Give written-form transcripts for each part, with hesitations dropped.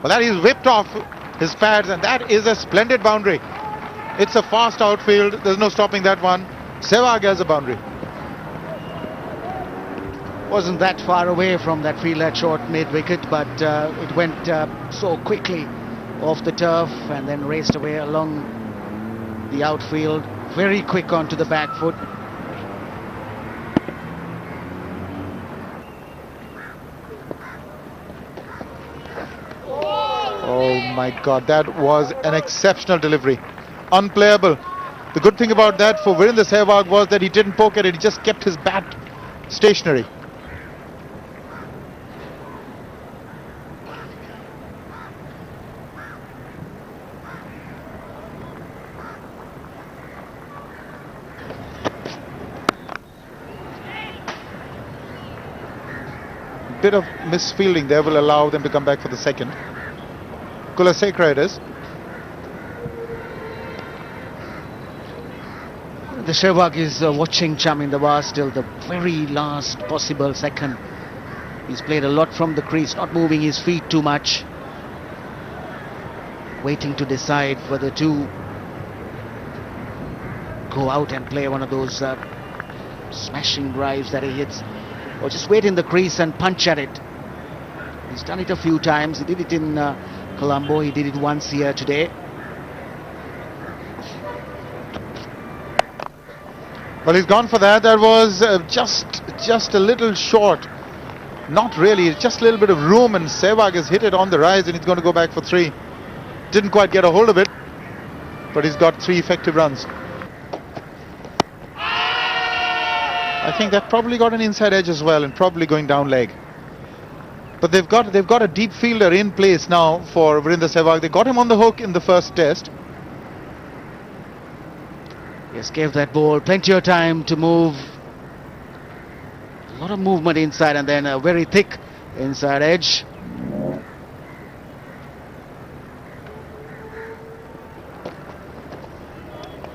Well, that is whipped off his pads, and that is a splendid boundary. It's a fast outfield. There's no stopping that one. Sehwag has a boundary. Wasn't that far away from that field at short mid-wicket, but it went so quickly off the turf and then raced away along the outfield. Very quick onto the back foot. Oh my God, that was an exceptional delivery. Unplayable. The good thing about that for Virender Sehwag was that he didn't poke at it, he just kept his bat stationary. Bit of misfielding there will allow them to come back for the second. Kulasekara it is. The Sehwag is watching Chamindawar till the very last possible second. He's played a lot from the crease, not moving his feet too much. Waiting to decide whether to go out and play one of those smashing drives that he hits, or just wait in the crease and punch at it. He's done it a few times. He did it in Colombo. He did it once here today. Well, he's gone for that. That was just a little short. Not really, just a little bit of room, and Sehwag has hit it on the rise, and he's going to go back for 3. Didn't quite get a hold of it, but he's got 3 effective runs. I think that probably got an inside edge as well, and probably going down leg. But they've got a deep fielder in place now for Virender Sehwag. They got him on the hook in the first test. Yes, gave that ball plenty of time to move. A lot of movement inside, and then a very thick inside edge.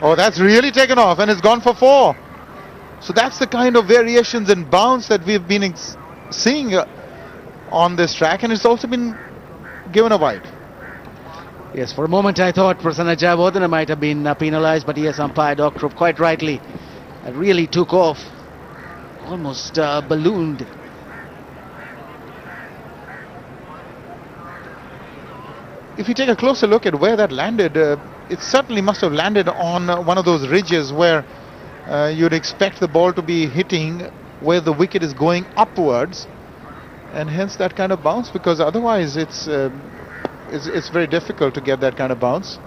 Oh, that's really taken off, and it's gone for 4. So that's the kind of variations in bounce that we've been seeing on this track, and it's also been given a wide. Yes, for a moment I thought Prasanna Jayawardene might have been penalised, but yes, umpire Doctor quite rightly. It really took off, almost ballooned. If you take a closer look at where that landed, it certainly must have landed on one of those ridges where you'd expect the ball to be hitting where the wicket is going upwards, and hence that kind of bounce, because otherwise it's very difficult to get that kind of bounce.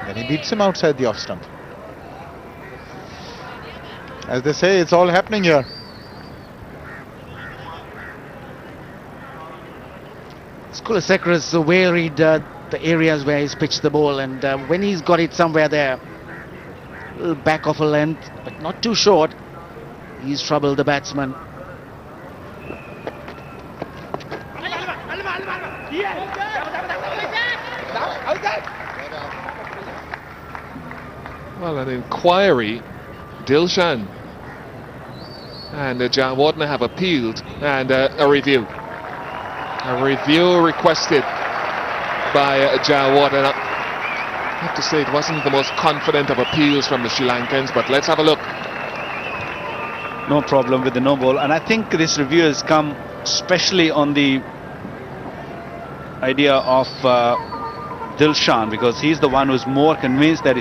And he beats him outside the off stump. As they say, it's all happening here. Kulasekara's well read the areas where he's pitched the ball, and when he's got it somewhere there, a little back of a length, but not too short, he's troubled the batsman. Well, an inquiry, Dilshan and Jayawardene have appealed, and a review. A review requested by Jayawardene. I have to say it wasn't the most confident of appeals from the Sri Lankans, but let's have a look. No problem with the no ball, and I think this review has come especially on the idea of Dilshan, because he's the one who's more convinced that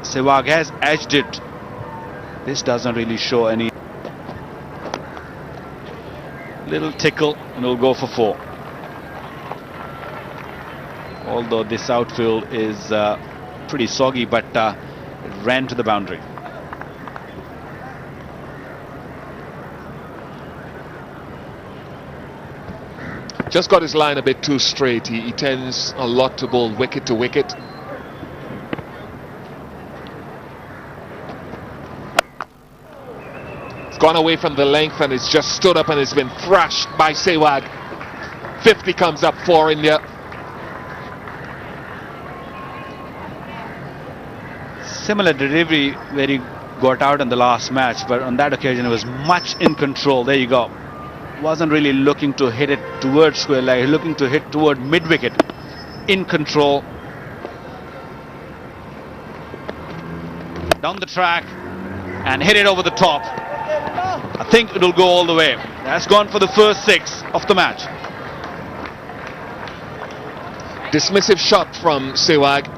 Sehwag has edged it. This doesn't really show any. Little tickle, and it'll go for 4. Although this outfield is pretty soggy, but it ran to the boundary. Just got his line a bit too straight. He tends a lot to bowl wicket to wicket. It's gone away from the length, and it's just stood up and it's been thrashed by Sehwag. 50 comes up for India. Similar delivery where he got out in the last match, but on that occasion he was much in control. There you go. Wasn't really looking to hit it towards square leg, looking to hit toward mid-wicket. In control. Down the track and hit it over the top. I think it'll go all the way. That's gone for the first 6 of the match. Dismissive shot from Sehwag.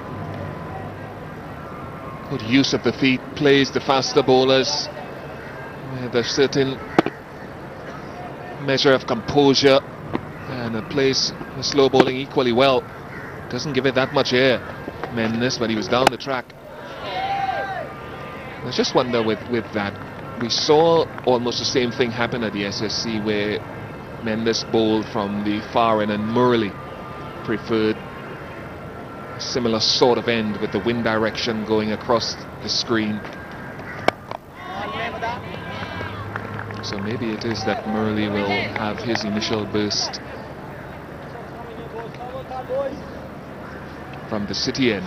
Good use of the feet, plays the faster bowlers with a certain measure of composure, and plays the slow bowling equally well. Doesn't give it that much air, Mendis, but he was down the track. I just wonder with that, we saw almost the same thing happen at the SSC where Mendis bowled from the far end and Murali preferred a similar sort of end with the wind direction going across the screen. So maybe it is that Murali will have his initial burst from the city end.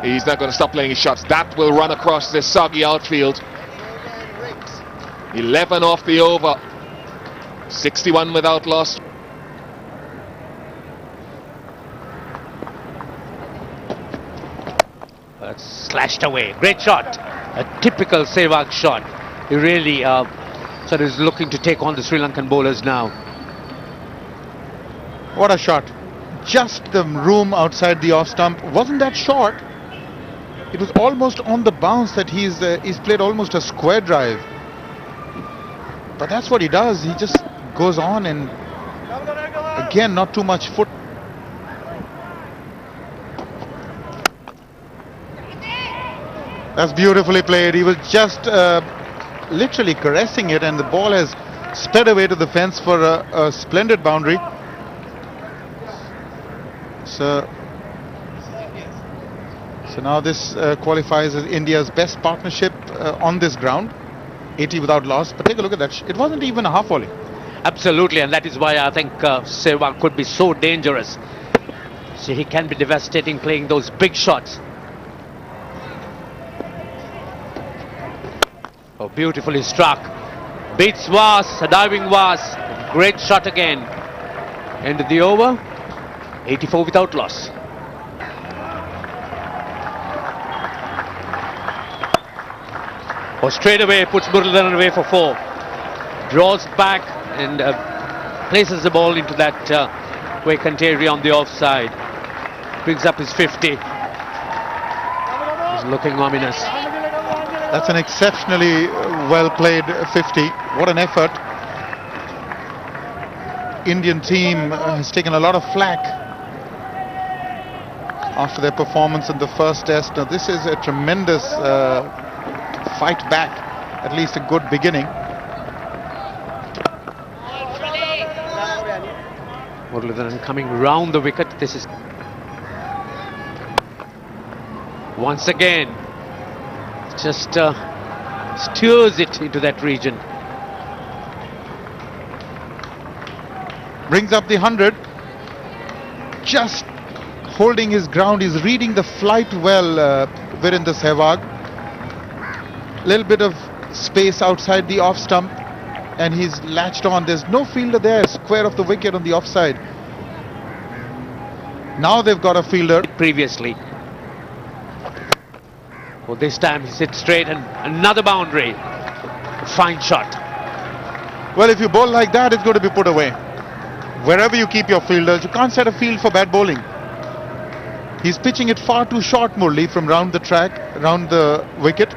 He's not going to stop playing his shots. That will run across this soggy outfield. 11 off the over. 61 without loss. Slashed away. Great shot. A typical Sehwag shot. He really sort of is looking to take on the Sri Lankan bowlers now. What a shot. Just the room outside the off stump. Wasn't that short? It was almost on the bounce that he's played almost a square drive. But that's what he does. He just goes on, and again, not too much foot. That's beautifully played. He was just literally caressing it, and the ball has sped away to the fence for a splendid boundary. So now this qualifies as India's best partnership on this ground. 80 without loss. But take a look at that. It wasn't even a half volley. Absolutely, and that is why I think Sehwag could be so dangerous. So he can be devastating playing those big shots. Oh, beautifully struck. Beats Was, a diving Was. Great shot again. End of the over. 84 without loss. Oh, straight away puts Murali away for 4. Draws back and places the ball into that vacant area on the offside. Brings up his 50. He's looking ominous. That's an exceptionally well played 50. What an effort. Indian team has taken a lot of flack after their performance in the first test. Now this is a tremendous fight back, at least a good beginning. Murali coming round the wicket. This is once again just steers it into that region. Brings up the 100. Just holding his ground. He's reading the flight well, Virender Sehwag. Little bit of space outside the off stump, and he's latched on. There's no fielder there, square of the wicket on the offside. Now they've got a fielder. Previously. Well, this time he sits straight and another boundary. Fine shot. Well, if you bowl like that, it's going to be put away. Wherever you keep your fielders, you can't set a field for bad bowling. He's pitching it far too short, Murali, from round the track, round the wicket.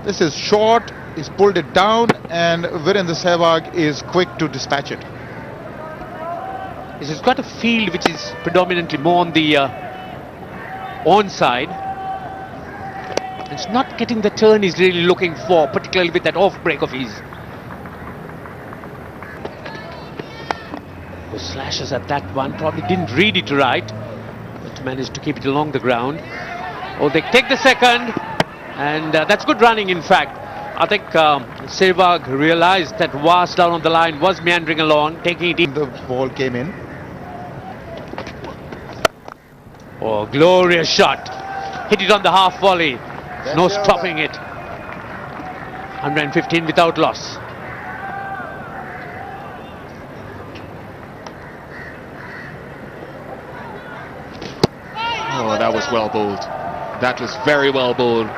This is short. He's pulled it down, and Virender Sehwag is quick to dispatch it. He's got a field which is predominantly more on the onside. It's not getting the turn he's really looking for, particularly with that off break of his. The slashes at that one, probably didn't read it right, but managed to keep it along the ground. Oh, they take the second, and that's good running, in fact. I think Sehwag realized that Was down on the line was meandering along, taking it in. The ball came in. Oh, glorious shot. Hit it on the half volley. No stopping it. 115 without loss. Oh, that was well bowled. That was very well bowled.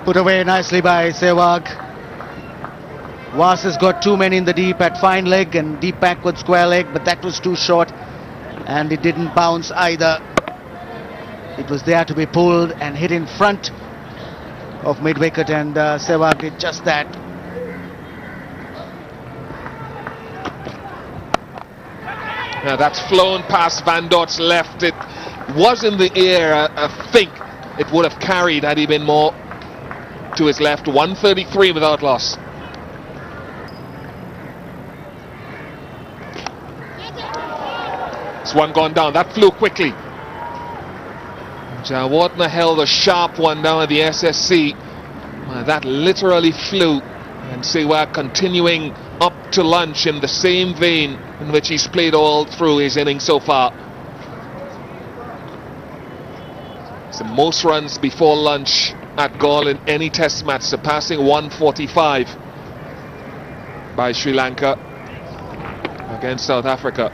Put away nicely by Sehwag. Was has got too many in the deep at fine leg and deep backward square leg, but that was too short and it didn't bounce either. It was there to be pulled and hit in front of mid wicket, and Sehwag did just that. Now that's flown past Van Dort's left. It was in the air. I think it would have carried had he been more to his left. 133 without loss. This one gone down. That flew quickly. Jawardner held a sharp one down at the SSC. That literally flew. And Sehwag continuing up to lunch in the same vein in which he's played all through his innings so far. It's the most runs before lunch at Galle in any test match, surpassing 145 by Sri Lanka against South Africa.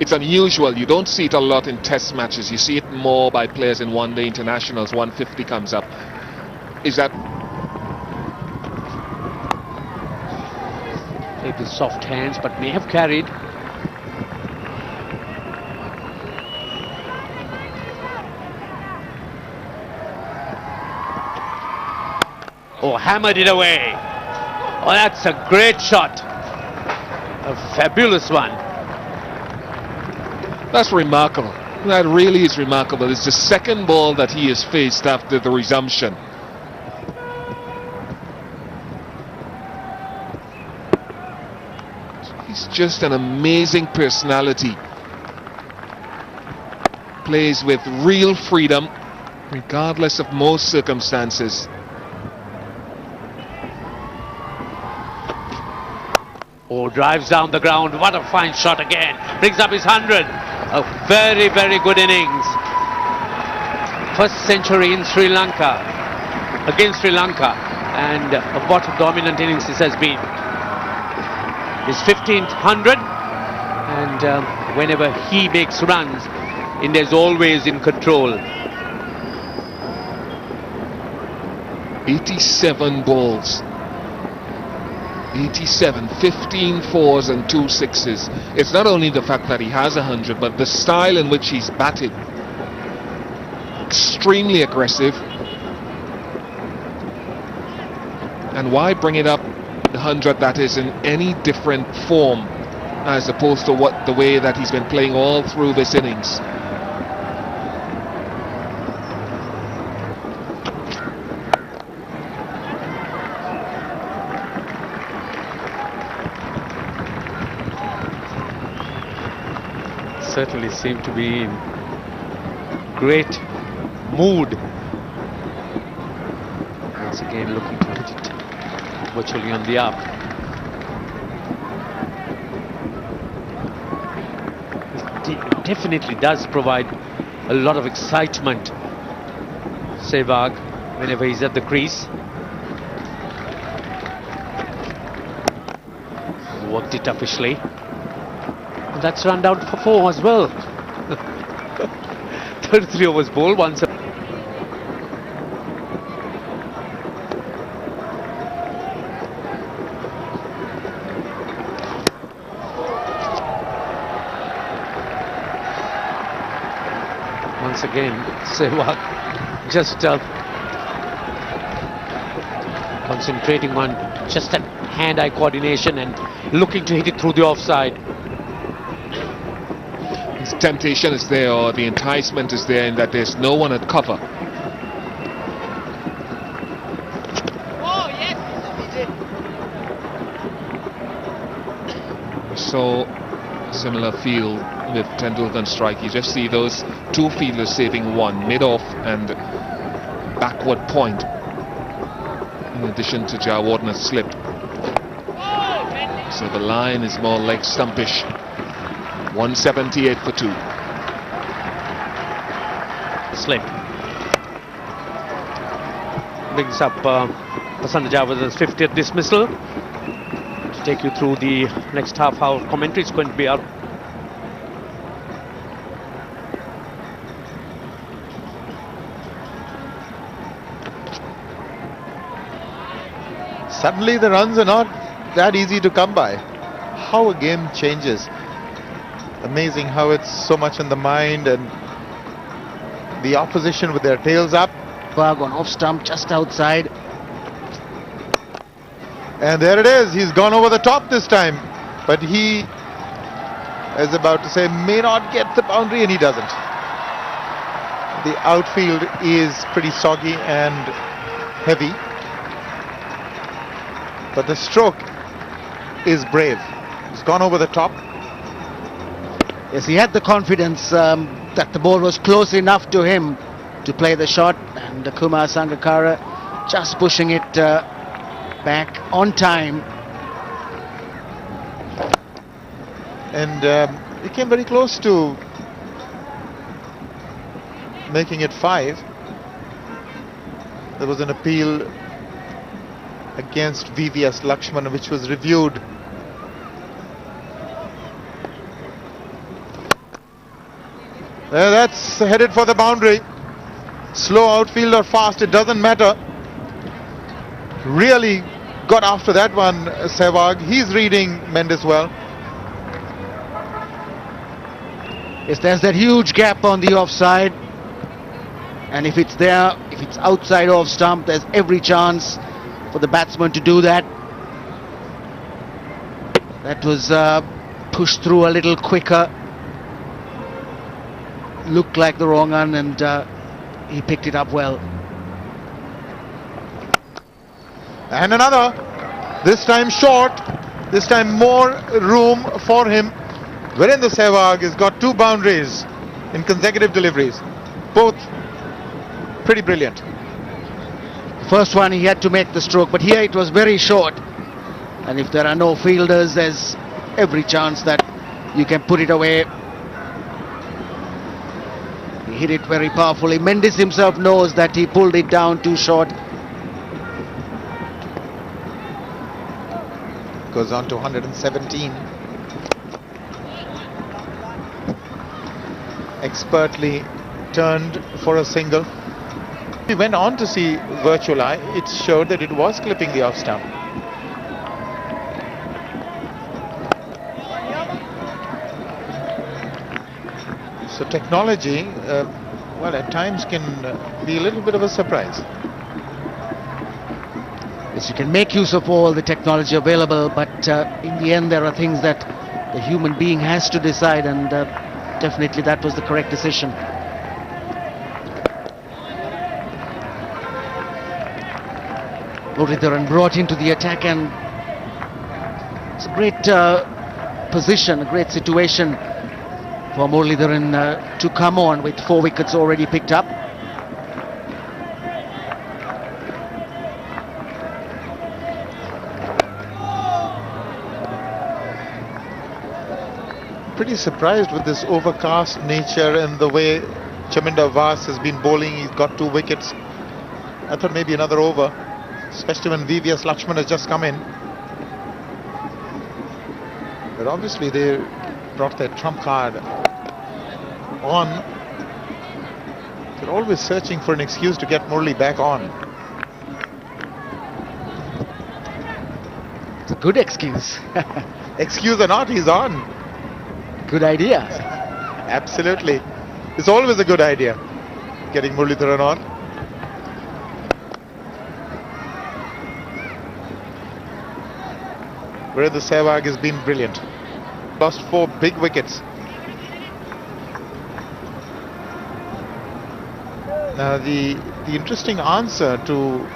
It's unusual. You don't see it a lot in test matches. You see it more by players in one-day internationals. 150 comes up. Is that... Played with soft hands, but may have carried. Oh, hammered it away. Oh, that's a great shot. A fabulous one. That's remarkable. That really is remarkable. It's the second ball that he has faced after the resumption. He's just an amazing personality. Plays with real freedom, regardless of most circumstances. Oh, drives down the ground. What a fine shot again. Brings up his 100. A very, very good innings. First century in Sri Lanka, against Sri Lanka, and what a dominant innings this has been. His 15th 100, and whenever he makes runs, India's always in control. 87 balls. 87, 15 fours and 2 sixes. It's not only the fact that he has 100, but the style in which he's batted. Extremely aggressive. And why bring it up the 100 that is in any different form as opposed to the way that he's been playing all through this innings? Certainly seem to be in great mood. Once again looking to hit it virtually on the up. It definitely does provide a lot of excitement, Sehwag, whenever he's at the crease. Worked it officially. That's run down for 4 as well. 33 overs bowled once. Once again, Sehwag just concentrating on just that hand-eye coordination and looking to hit it through the offside. His temptation is there, or the enticement is there, in that there's no one at cover. So similar feel with Tendulkar's strike. You just see those two fielders saving one, mid-off and backward point, in addition to Jayawardena's slip. So the line is more leg stumpish. 178 for 2. Slip brings up Prasanna Jayawardena's 50th dismissal. To take you through the next half, how commentary is going to be out. Suddenly the runs are not that easy to come by. How a game changes. Amazing how it's so much in the mind, and the opposition with their tails up. Sehwag on off stump just outside. And there it is. He's gone over the top this time. But he is about to say may not get the boundary, and he doesn't. The outfield is pretty soggy and heavy. But the stroke is brave. He's gone over the top. Yes, he had the confidence that the ball was close enough to him to play the shot, and Kumar Sangakkara just pushing it back on time. And he came very close to making it 5. There was an appeal against VVS Lakshman, which was reviewed. That's headed for the boundary. Slow outfield or fast, it doesn't matter. Really got after that one, Sehwag. He's reading Mendis well. Yes, there's that huge gap on the offside, and if it's there, if it's outside off stump, there's every chance for the batsman to do that. That was pushed through a little quicker. Looked like the wrong one, and he picked it up well. And another, this time short, this time more room for him. Virender Sehwag has got 2 boundaries in consecutive deliveries, both pretty brilliant. First one he had to make the stroke, but here it was very short, and if there are no fielders, there's every chance that you can put it away. He hit it very powerfully. Mendis himself knows that he pulled it down too short. Goes on to 117. Expertly turned for a single. We went on to see virtual eye. It showed that it was clipping the off stump. So technology, well, at times can be a little bit of a surprise. Yes, you can make use of all the technology available, but in the end there are things that the human being has to decide, and definitely that was the correct decision. Murali brought into the attack, and it's a great position, a great situation for Murali to come on with 4 wickets already picked up. Pretty surprised with this overcast nature and the way Chaminda Vas has been bowling. He's got 2 wickets. I thought maybe another over, especially when VVS Lakshman has just come in. But obviously they brought their trump card on. They're always searching for an excuse to get Murali back on. It's a good excuse. Excuse or not, he's on. Good idea. Absolutely. It's always a good idea, getting Murali on. Virender Sehwag has been brilliant. Lost 4 big wickets. Now the interesting answer to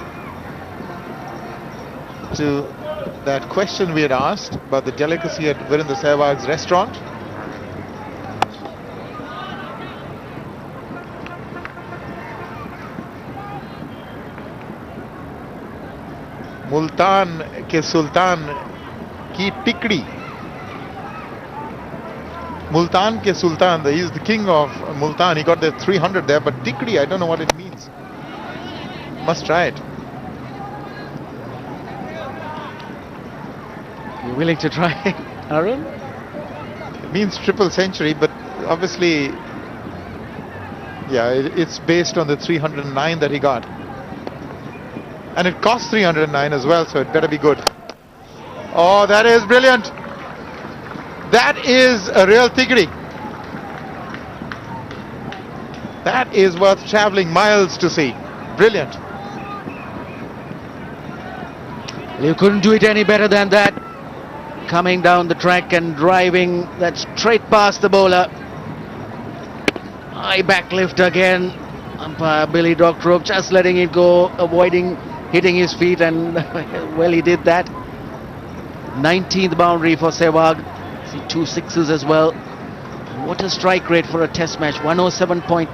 that question we had asked about the delicacy at Virender Sehwag's restaurant. Multan ke Sultan ki tikdi. Multan ke Sultan, he is the king of Multan. He got the 300 there, but tikdi, I don't know what it means. Must try it. You're willing to try, Arun? It means triple century, but obviously, yeah, it's based on the 309 that he got. And it cost 309 as well, so it better be good. Oh, that is brilliant. That is a real tigri. That is worth traveling miles to see. Brilliant. You couldn't do it any better than that. Coming down the track and driving that straight past the bowler. High back lift again. Umpire Billy Doctorope just letting it go, avoiding hitting his feet, and well, he did that. 19th boundary for Sehwag. See 2 sixes as well. What a strike rate for a test match, 107.9.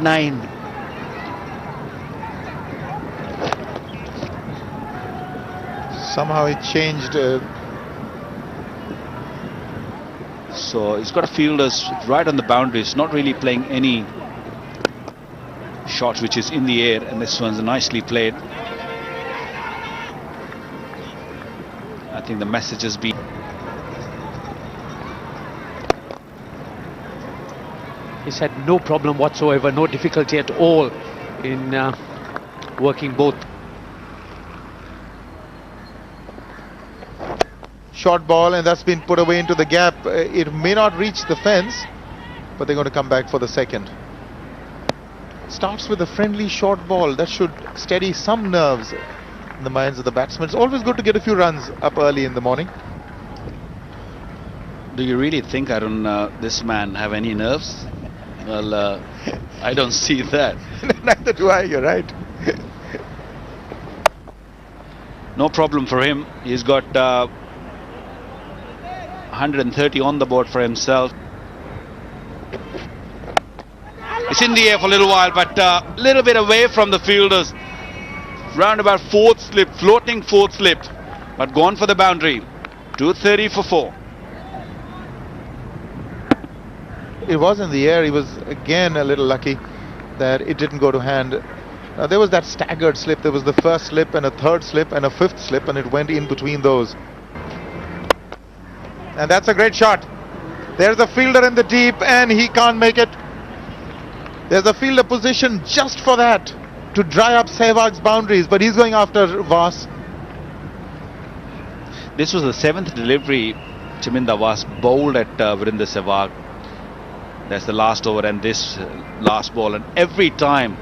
Somehow it changed. So he's got a fielders right on the boundaries, not really playing any shots which is in the air, and this one's nicely played. I think the message has been. He's had no problem whatsoever, no difficulty at all in working both. Short ball, and that's been put away into the gap. It may not reach the fence, but they're going to come back for the second. Starts with a friendly short ball that should steady some nerves in the minds of the batsmen. It's always good to get a few runs up early in the morning. Do you really think, Arun, this man have any nerves? Well, I don't see that. Neither do I, you're right. No problem for him. He's got 130 on the board for himself. It's in the air for a little while, but a little bit away from the fielders. Round about 4th slip, floating 4th slip, but gone for the boundary. 230 for 4. It was in the air. He was again a little lucky that it didn't go to hand. There was that staggered slip. There was the first slip and a third slip and a fifth slip, and it went in between those. And that's a great shot. There's a fielder in the deep, and he can't make it. There's a fielder position just for that, to dry up Sehwag's boundaries, but he's going after Vas. This was the 7th delivery Chaminda Vas bowled at Virender Sehwag. That's the last over and this last ball, and every time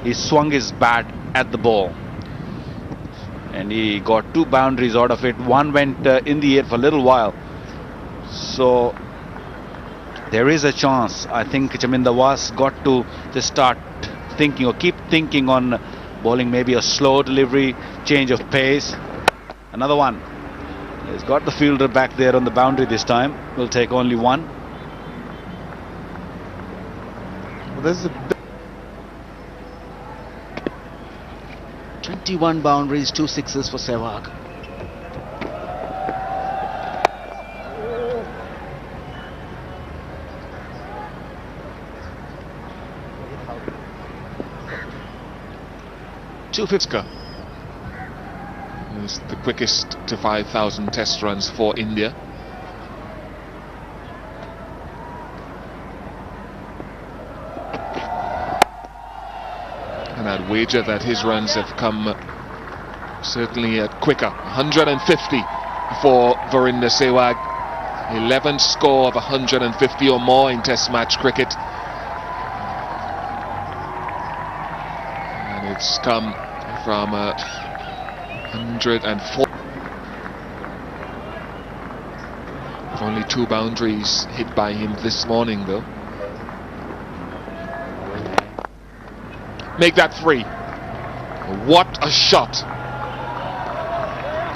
he swung his bat at the ball and he got 2 boundaries out of it. One went in the air for a little while, so there is a chance. I think Chaminda Vas got to just start thinking, or keep thinking, on bowling maybe a slow delivery, change of pace. Another one. He's got the fielder back there on the boundary this time. Will take only 1. There's 21 boundaries, 2 sixes for Sehwag. Fitzka is the quickest to 5,000 test runs for India. And I'd wager that his runs have come certainly quicker. 150 for Virender Sehwag. 11th score of 150 or more in test match cricket. And it's come from 104. Only 2 boundaries hit by him this morning, though. Make that 3. What a shot.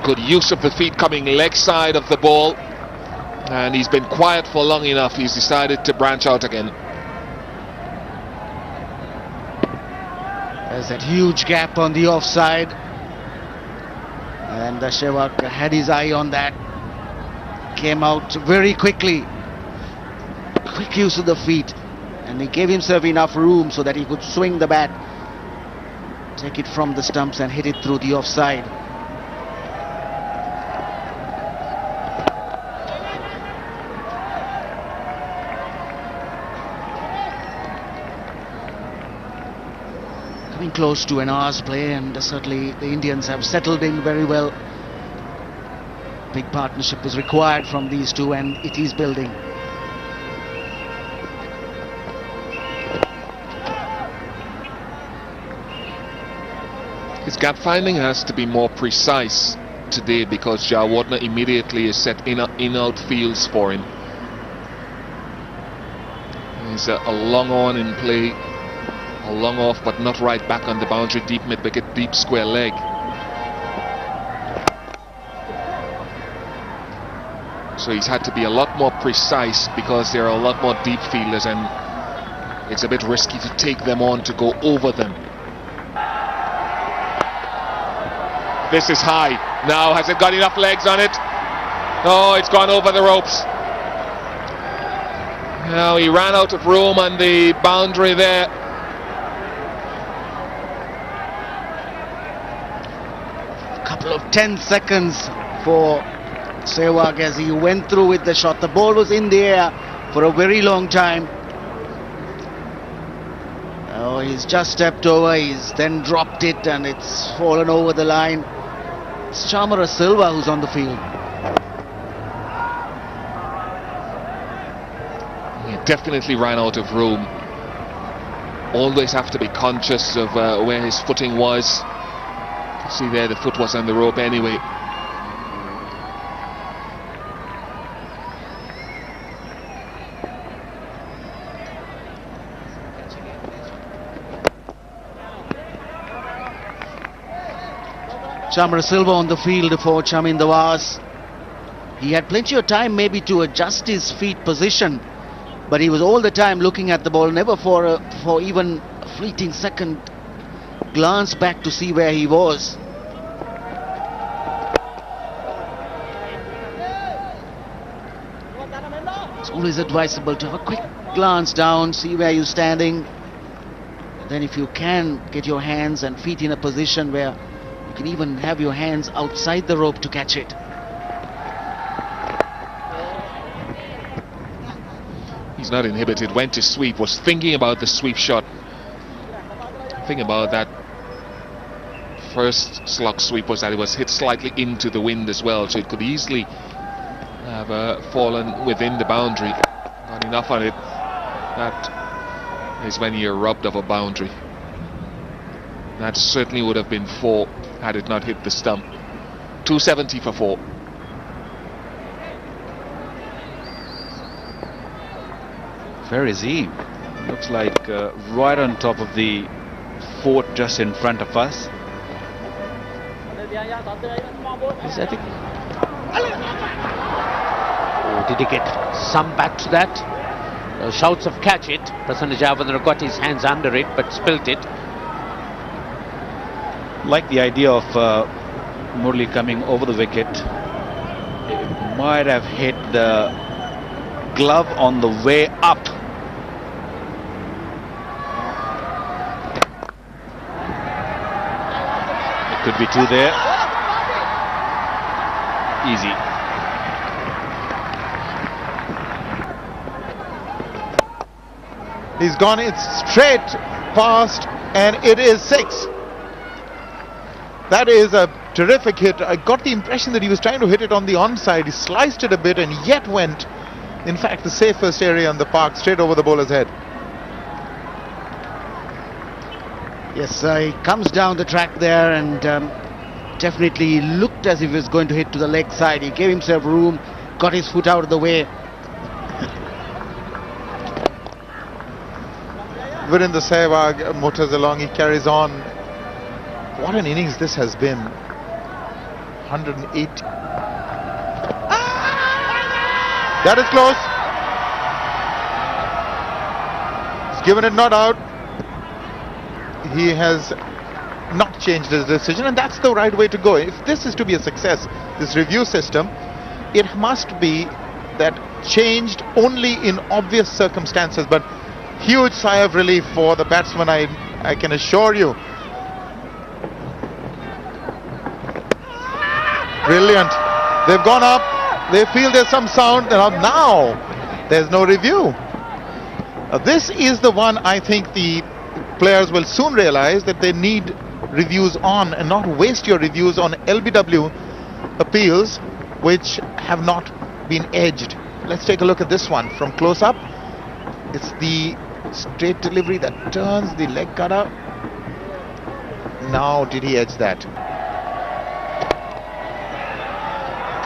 Good use of the feet coming leg side of the ball. And he's been quiet for long enough. He's decided to branch out again. There's that huge gap on the offside. And Sehwag had his eye on that. Came out very quickly. Quick use of the feet. And he gave himself enough room so that he could swing the bat, take it from the stumps and hit it through the offside. Coming close to an hour's play, and certainly the Indians have settled in very well. Big partnership is required from these two, and it is building. His gap finding has to be more precise today because Jayawardene immediately has set in-out fields for him. He's a long on in play, a long off but not right back on the boundary, deep mid-wicket, deep square leg. So he's had to be a lot more precise because there are a lot more deep fielders and it's a bit risky to take them on to go over them. This is high. Now, has it got enough legs on it? Oh, it's gone over the ropes. Now he ran out of room on the boundary there. A couple of 10 seconds for Sehwag as he went through with the shot. The ball was in the air for a very long time. Oh, he's just stepped over, he's then dropped it and it's fallen over the line. It's Chamara Silva who's on the field. He definitely ran out of room. Always have to be conscious of where his footing was. See there, the foot was on the rope anyway. Chamara Silva on the field for Chamin Dawaz. He had plenty of time maybe to adjust his feet position, but he was all the time looking at the ball, never for even a fleeting second glance back to see where he was. It's always advisable to have a quick glance down, see where you're standing. Then if you can get your hands and feet in a position where you can even have your hands outside the rope to catch it. He's not inhibited, went to sweep, was thinking about the sweep shot. Think about that first slug sweep was that it was hit slightly into the wind as well, so it could easily have fallen within the boundary. Not enough on it. That is when you're robbed of a boundary. That certainly would have been 4 had it not hit the stump. 270 for 4. Where is he? Looks like right on top of the fort just in front of us. Oh, did he get some back to that? Shouts of catch it. Prasanna Jayawardene got his hands under it but spilt it. Like the idea of Murali coming over the wicket. It might have hit the glove on the way up. It could be 2 there. Easy. He's gone it straight past and it is 6. That is a terrific hit. I got the impression that he was trying to hit it on the onside. He sliced it a bit and yet went, in fact, the safest area on the park, straight over the bowler's head. Yes, he comes down the track there and definitely looked as if he was going to hit to the leg side. He gave himself room, got his foot out of the way. Virender Sehwag motors along, he carries on. What an innings this has been. 108. That is close. He's given it not out. He has not changed his decision, and that's the right way to go. If this is to be a success, this review system, it must be that changed only in obvious circumstances. But huge sigh of relief for the batsman, I can assure you. Brilliant. They've gone up. They feel there's some sound. Now there's no review. This is the one I think the players will soon realize that they need reviews on, and not waste your reviews on LBW appeals which have not been edged. Let's take a look at this one from close up. It's the straight delivery that turns the leg cutter. Now did he edge that?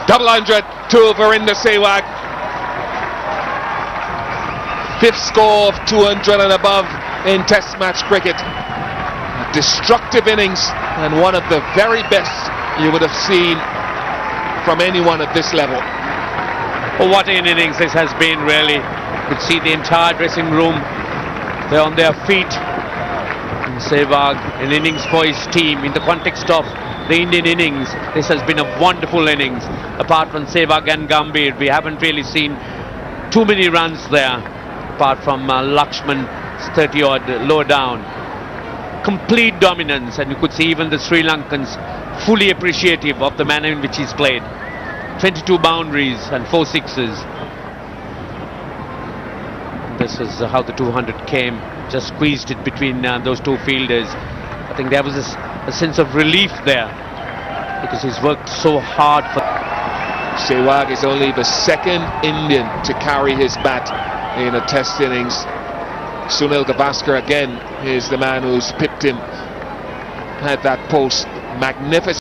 Double 100 to Virender Sehwag. Fifth score of 200 and above in Test match cricket. A destructive innings, and one of the very best you would have seen from anyone at this level. Oh, what an innings this has been, really. You could see the entire dressing room. They're on their feet. And Sehwag, an innings for his team. In the context of the Indian innings, this has been a wonderful innings. Apart from Sehwag and Gambhir, we haven't really seen too many runs there, apart from Lakshman's 30-odd low down. Complete dominance, and you could see even the Sri Lankans fully appreciative of the manner in which he's played. 22 boundaries and 4 sixes. This is how the 200 came. Just squeezed it between those two fielders. I think there was a sense of relief there, because he's worked so hard for. Sehwag is only the second Indian to carry his bat in a Test innings. Sunil Gavaskar again is the man who's pipped him at that post. Magnificent.